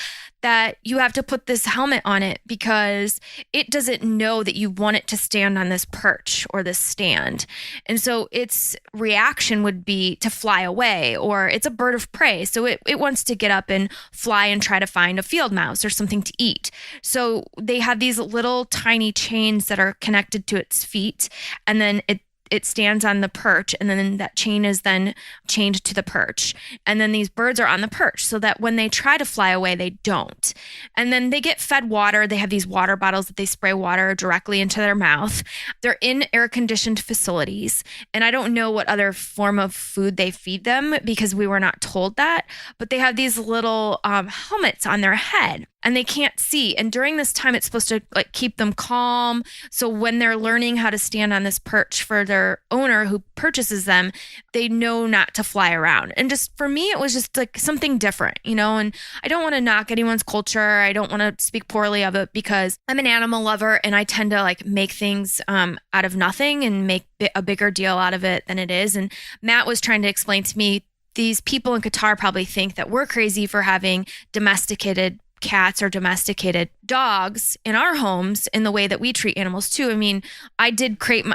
that you have to put this helmet on it because it doesn't know that you want it to stand on this perch or this stand. And so its reaction would be to fly away, or it's a bird of prey. So it wants to get up and fly and try to find a field mouse or something to eat. So they have these little tiny chains that are connected to its feet, and then it stands on the perch, and then that chain is then chained to the perch. And then these birds are on the perch so that when they try to fly away, they don't. And then they get fed water. They have these water bottles that they spray water directly into their mouth. They're in air-conditioned facilities. And I don't know what other form of food they feed them because we were not told that. But they have these little helmets on their head. And they can't see. And during this time, it's supposed to like keep them calm. So when they're learning how to stand on this perch for their owner who purchases them, they know not to fly around. And just for me, it was just like something different, and I don't want to knock anyone's culture. I don't want to speak poorly of it because I'm an animal lover and I tend to like make things out of nothing and make a bigger deal out of it than it is. And Matt was trying to explain to me, these people in Qatar probably think that we're crazy for having domesticated cats or domesticated dogs in our homes in the way that we treat animals too. I mean, I did create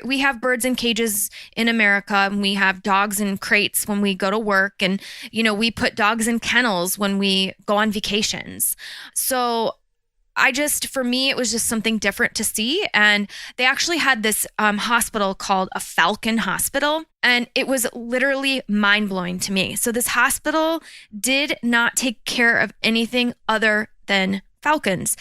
we have birds in cages in America, and we have dogs in crates when we go to work, and we put dogs in kennels when we go on vacations. So for me, it was just something different to see. And they actually had this hospital called a Falcon Hospital. And it was literally mind-blowing to me. So this hospital did not take care of anything other than falcons.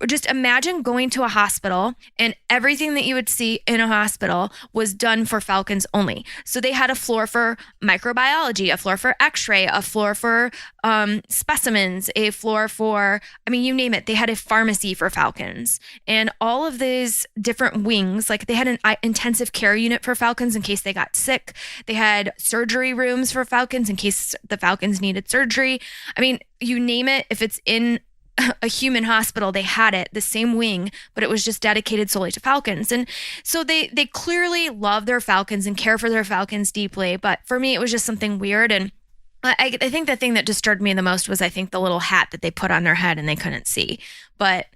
Just imagine going to a hospital and everything that you would see in a hospital was done for falcons only. So they had a floor for microbiology, a floor for x-ray, a floor for specimens, a floor for, you name it. They had a pharmacy for falcons, and all of these different wings, like they had an intensive care unit for falcons in case they got sick. They had surgery rooms for falcons in case the falcons needed surgery. You name it. If it's in a human hospital, they had it, the same wing, but it was just dedicated solely to falcons. And so they clearly love their falcons and care for their falcons deeply. But for me, it was just something weird. And I think the thing that disturbed me the most was, I think, the little hat that they put on their head and they couldn't see. But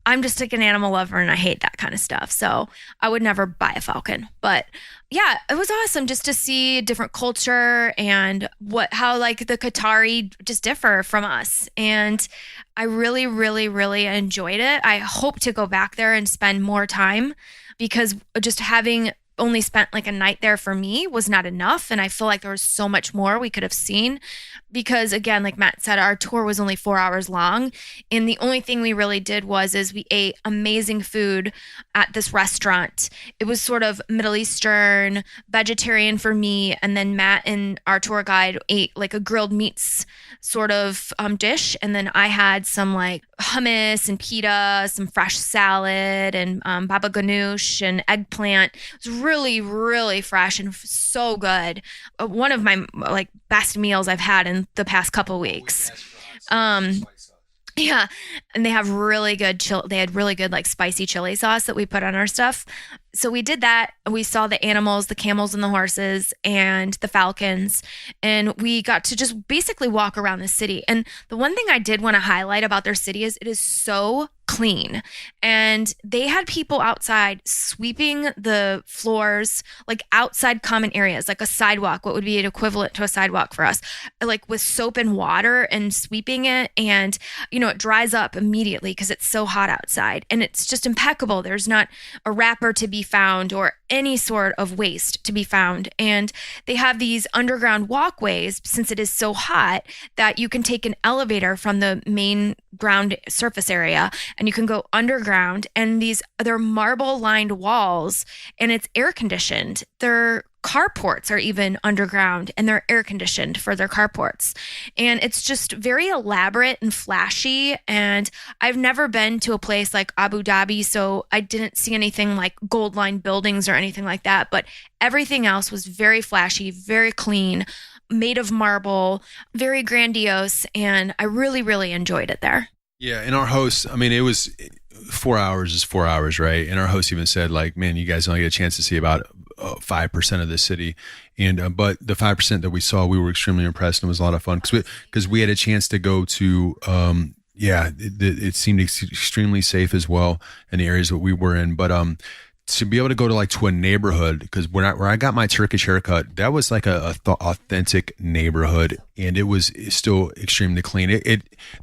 I'm just like an animal lover and I hate that kind of stuff. So I would never buy a falcon. But yeah, it was awesome just to see a different culture and how like the Qatari just differ from us. And I really, really, really enjoyed it. I hope to go back there and spend more time, because just having only spent like a night there for me was not enough. And I feel like there was so much more we could have seen, because again, like Matt said, our tour was only 4 hours long. And the only thing we really did was we ate amazing food at this restaurant. It was sort of Middle Eastern, vegetarian for me. And then Matt and our tour guide ate like a grilled meats sort of dish. And then I had some like hummus and pita, some fresh salad, and baba ganoush and eggplant. It was really, really fresh and so good. One of my like best meals I've had in the past couple weeks. Yeah, and they have really good they had really good like spicy chili sauce that we put on our stuff. So we did that. We saw the animals, the camels and the horses and the falcons, and we got to just basically walk around the city. And the one thing I did want to highlight about their city is it is so clean. And they had people outside sweeping the floors, like outside common areas, like a sidewalk, what would be an equivalent to a sidewalk for us, like with soap and water and sweeping it. And, it dries up immediately because it's so hot outside, and it's just impeccable. There's not a wrapper to be be found or any sort of waste to be found. And they have these underground walkways, since it is so hot, that you can take an elevator from the main ground surface area and you can go underground, and they're marble lined walls and it's air conditioned. Their carports are even underground and they're air conditioned for their carports. And it's just very elaborate and flashy. And I've never been to a place like Abu Dhabi, so I didn't see anything like gold lined buildings or anything like that. But everything else was very flashy, very clean, made of marble, very grandiose. And I really, really enjoyed it there. Yeah. And our host, I mean, it was 4 hours is 4 hours, right? And our host even said, like, man, you guys only get a chance to see about 5% of the city. And but the 5% that we saw, we were extremely impressed, and it was a lot of fun because we had a chance to go to it seemed extremely safe as well in the areas that we were in. But to be able to go to a neighborhood, because where I got my Turkish haircut, that was like a authentic neighborhood, and it was still extremely clean.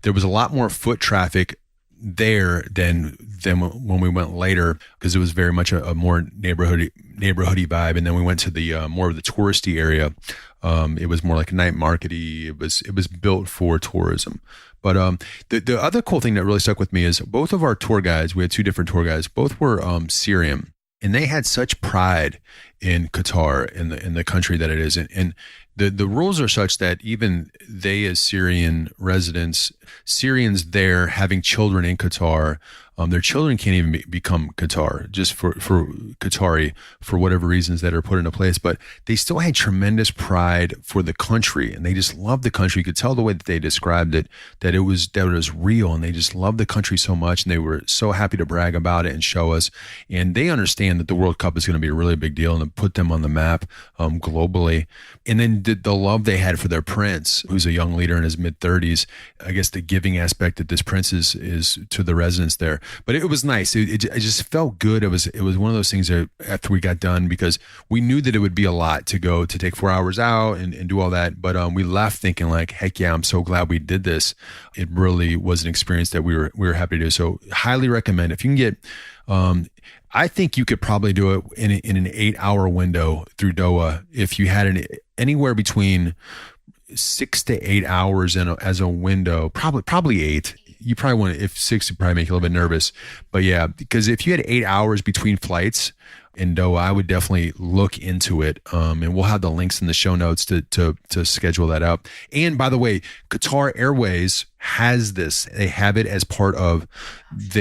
There was a lot more foot traffic there than when we went later, because it was very much a more neighborhoody vibe. And then we went to the more of the touristy area. It was more like night markety. It was built for tourism. But the other cool thing that really stuck with me is both of our tour guides, we had two different tour guides, both were Syrian, and they had such pride in Qatar, in the country that it is. And the rules are such that even they, as Syrian residents, Syrians there having children in Qatar, their children can't even become Qatar, just for Qatari, for whatever reasons that are put into place. But they still had tremendous pride for the country, and they just loved the country. You could tell the way that they described it, that it was real, and they just loved the country so much, and they were so happy to brag about it and show us. And they understand that the World Cup is going to be a really big deal and to put them on the map globally. And then the love they had for their prince, who's a young leader in his mid-30s. I guess the giving aspect that this prince is to the residents there. But it was nice. It just felt good. It was one of those things that after we got done, because we knew that it would be a lot to take 4 hours out and do all that. But we left thinking like, heck yeah, I'm so glad we did this. It really was an experience that we were happy to do. So highly recommend. If you can get, I think you could probably do it in an 8-hour window through Doha. If you had anywhere between 6 to 8 hours as a window, probably 8. You probably want to, if 6 would probably make you a little bit nervous, but yeah, because if you had 8 hours between flights in Doha, I would definitely look into it. And we'll have the links in the show notes to schedule that out. And by the way, Qatar Airways has this. They have it as part of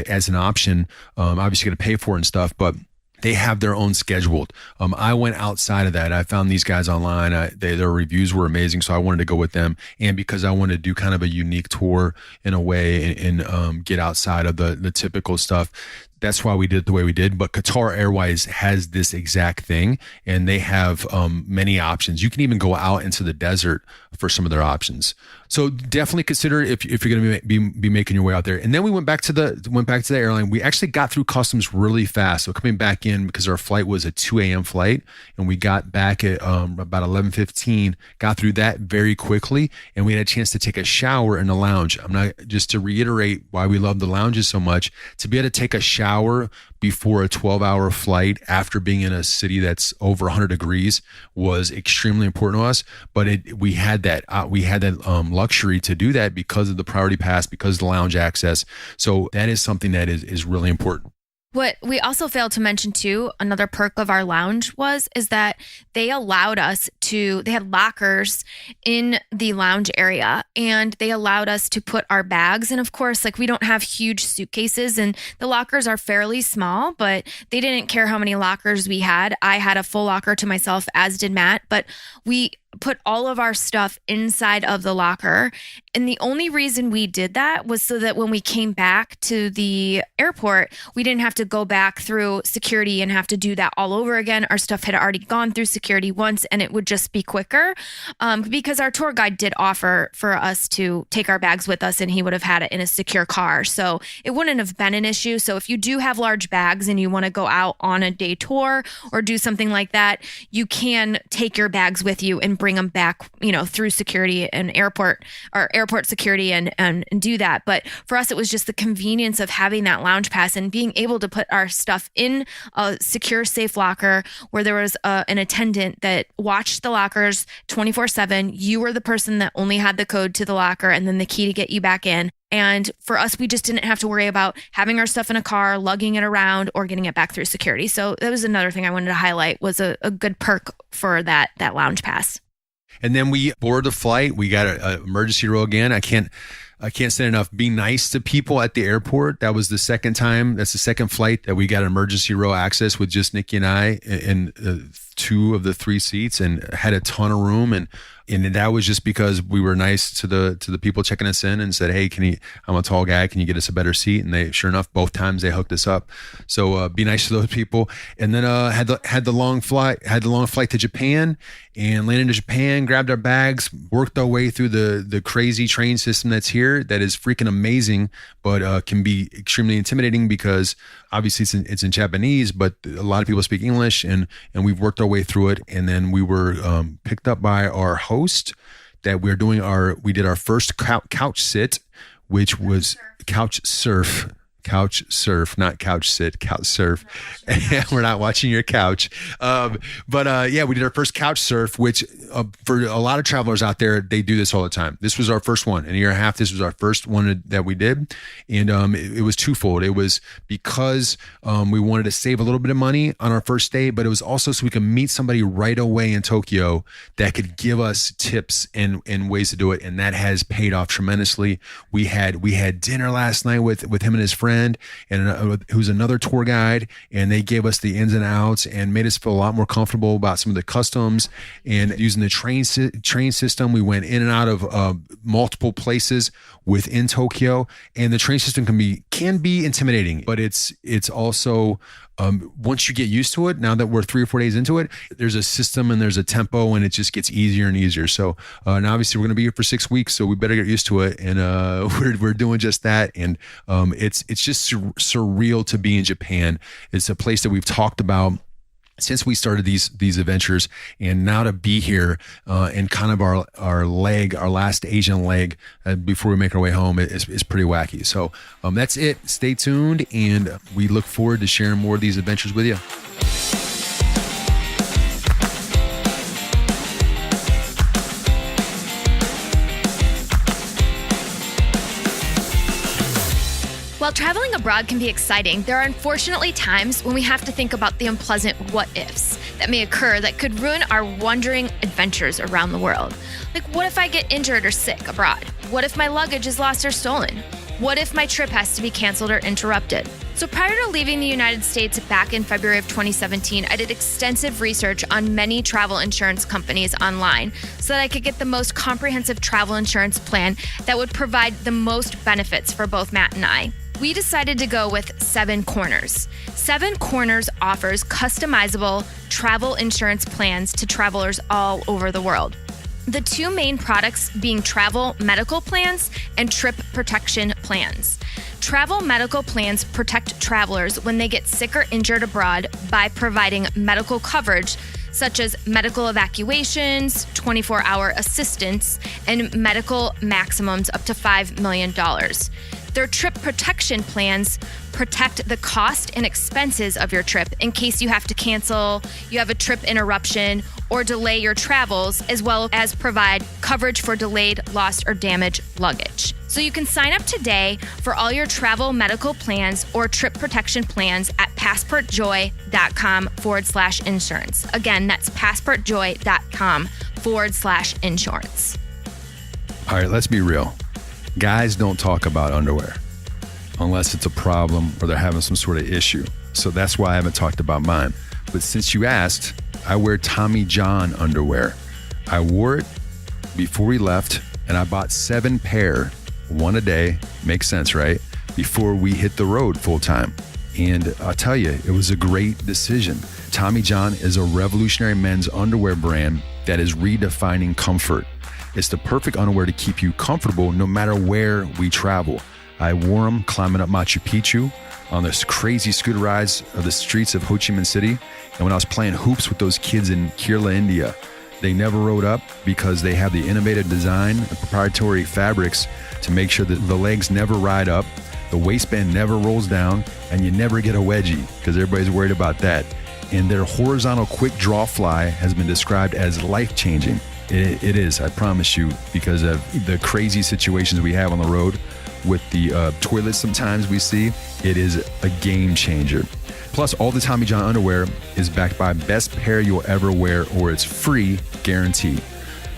as an option. Obviously going to pay for it and stuff, but they have their own scheduled. I went outside of that. I found these guys online. Their reviews were amazing, so I wanted to go with them. And because I wanted to do kind of a unique tour in a way and get outside of the typical stuff, that's why we did it the way we did. But Qatar Airways has this exact thing, and they have many options. You can even go out into the desert for some of their options. So definitely consider it if you're going to be making your way out there. And then we went back to the airline. We actually got through customs really fast. So coming back in, because our flight was a 2 a.m. flight, and we got back at about 11:15. Got through that very quickly, and we had a chance to take a shower in the lounge. Just to reiterate why we love the lounges so much, to be able to take a shower before a 12-hour flight after being in a city that's over 100 degrees was extremely important to us. But we had that luxury to do that because of the priority pass, because of the lounge access. So that is something that is really important. What we also failed to mention too, another perk of our lounge is that they allowed us they had lockers in the lounge area, and they allowed us to put our bags. And of course, like, we don't have huge suitcases, and the lockers are fairly small, but they didn't care how many lockers we had. I had a full locker to myself, as did Matt, but we put all of our stuff inside of the locker. And the only reason we did that was so that when we came back to the airport, we didn't have to go back through security and have to do that all over again. Our stuff had already gone through security once, and it would just be quicker, because our tour guide did offer for us to take our bags with us, and he would have had it in a secure car. So it wouldn't have been an issue. So if you do have large bags and you want to go out on a day tour or do something like that, you can take your bags with you and bring bring them back, through security and airport security and do that. But for us, it was just the convenience of having that lounge pass and being able to put our stuff in a secure, safe locker where there was an attendant that watched the lockers 24/7. You were the person that only had the code to the locker and then the key to get you back in. And for us, we just didn't have to worry about having our stuff in a car, lugging it around, or getting it back through security. So that was another thing I wanted to highlight, was a good perk for that lounge pass. And then we boarded the flight. We got an emergency row again. I can't say enough. Be nice to people at the airport. That was the second time. That's the second flight that we got emergency row access with just Nikki and I in 2 of the 3 seats, and had a ton of room. And that was just because we were nice to the people checking us in and said, "Hey, I'm a tall guy. Can you get us a better seat?" And they, sure enough, both times they hooked us up. So be nice to those people. And then had the long flight to Japan, and landed in Japan, grabbed our bags, worked our way through the crazy train system that's here. That is freaking amazing, but can be extremely intimidating because obviously it's in Japanese, but a lot of people speak English, and we've worked our way through it. And then we were picked up by our host that we did our first couch sit, which was couch surf, not couch sit, couch surf. We're not watching your couch. But we did our first couch surf, which for a lot of travelers out there, they do this all the time. This was our first one. In a year and a half, this was our first one that we did. And it was twofold. It was because we wanted to save a little bit of money on our first day, but it was also so we could meet somebody right away in Tokyo that could give us tips and ways to do it. And that has paid off tremendously. We had dinner last night with him and his friend, and who's another tour guide, and they gave us the ins and outs and made us feel a lot more comfortable about some of the customs. And using the train system, we went in and out of multiple places within Tokyo, and the train system can be intimidating, but it's also once you get used to it, now that we're 3 or 4 days into it, there's a system and there's a tempo, and it just gets easier and easier. So now obviously we're going to be here for 6 weeks, so we better get used to it. And we're doing just that. And it's just surreal to be in Japan. It's a place that we've talked about since we started these adventures, and now to be here and kind of our last Asian leg before we make our way home is pretty wacky. So that's it. Stay tuned, and we look forward to sharing more of these adventures with you. While traveling abroad can be exciting, there are unfortunately times when we have to think about the unpleasant what-ifs that may occur that could ruin our wandering adventures around the world. Like, what if I get injured or sick abroad? What if my luggage is lost or stolen? What if my trip has to be canceled or interrupted? So prior to leaving the United States back in February of 2017, I did extensive research on many travel insurance companies online so that I could get the most comprehensive travel insurance plan that would provide the most benefits for both Matt and I. We decided to go with 7 Corners. 7 Corners offers customizable travel insurance plans to travelers all over the world. The 2 main products being travel medical plans and trip protection plans. Travel medical plans protect travelers when they get sick or injured abroad by providing medical coverage such as medical evacuations, 24-hour assistance, and medical maximums up to $5 million. Their trip protection plans protect the cost and expenses of your trip in case you have to cancel, you have a trip interruption, or delay your travels, as well as provide coverage for delayed, lost, or damaged luggage. So you can sign up today for all your travel medical plans or trip protection plans at passportjoy.com/insurance. Again, that's passportjoy.com/insurance. All right, let's be real. Guys don't talk about underwear unless it's a problem or they're having some sort of issue. So that's why I haven't talked about mine. But since you asked, I wear Tommy John underwear. I wore it before we left, and I bought 7 pair, 1 a day, makes sense, right? Before we hit the road full time. And I'll tell you, it was a great decision. Tommy John is a revolutionary men's underwear brand that is redefining comfort. It's the perfect underwear to keep you comfortable no matter where we travel. I wore them climbing up Machu Picchu, on this crazy scooter rides of the streets of Ho Chi Minh City, and when I was playing hoops with those kids in Kerala, India. They never rode up because they have the innovative design and proprietary fabrics to make sure that the legs never ride up, the waistband never rolls down, and you never get a wedgie because everybody's worried about that. And their horizontal quick draw fly has been described as life-changing. It is, I promise you, because of the crazy situations we have on the road with the toilets sometimes we see. It is a game changer. Plus, all the Tommy John underwear is backed by best pair you'll ever wear, or it's free guarantee.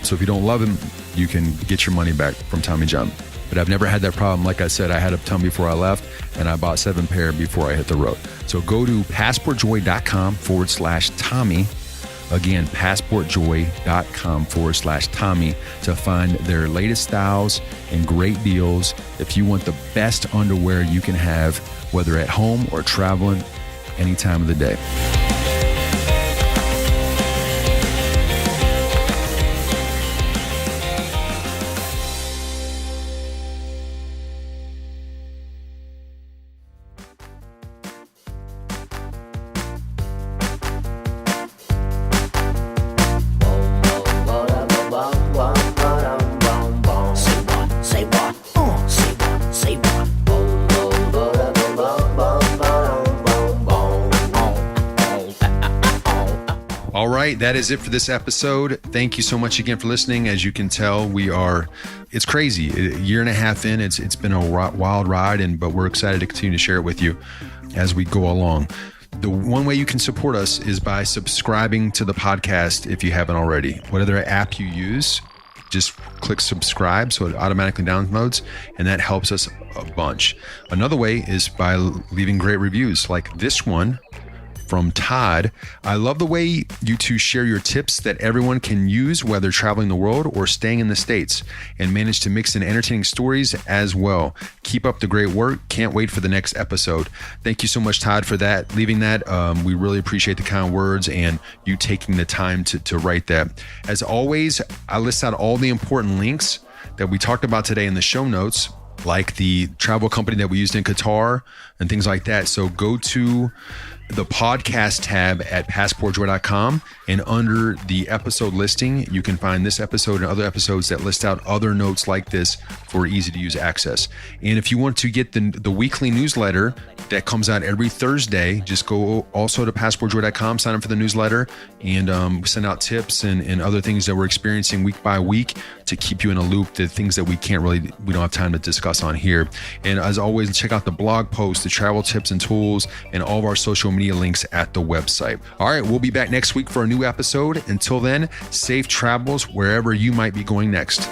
So if you don't love them, you can get your money back from Tommy John. But I've never had that problem. Like I said, I had a ton before I left, and I bought 7 pair before I hit the road. So go to passportjoy.com/Tommy. Again, passportjoy.com/Tommy to find their latest styles and great deals. If you want the best underwear you can have, whether at home or traveling, any time of the day. All right, that is it for this episode. Thank you so much again for listening. As you can tell, it's crazy. A year and a half in, it's been a wild ride, but we're excited to continue to share it with you as we go along. The one way you can support us is by subscribing to the podcast if you haven't already. Whatever app you use, just click subscribe so it automatically downloads, and that helps us a bunch. Another way is by leaving great reviews like this one from Todd. I love the way you two share your tips that everyone can use, whether traveling the world or staying in the States, and manage to mix in entertaining stories as well. Keep up the great work. Can't wait for the next episode. Thank you so much, Todd, for that, leaving that. We really appreciate the kind words and you taking the time to write that. As always, I list out all the important links that we talked about today in the show notes, like the travel company that we used in Qatar and things like that. So go to the podcast tab at passportjoy.com, and under the episode listing, you can find this episode and other episodes that list out other notes like this for easy to use access. And if you want to get the weekly newsletter that comes out every Thursday, just go also to passportjoy.com, sign up for the newsletter, and send out tips and other things that we're experiencing week by week to keep you in a loop, the things that we don't have time to discuss on here. And as always, check out the blog post, the travel tips and tools, and all of our social media links at the website. All right, we'll be back next week for a new episode. Until then, safe travels wherever you might be going next.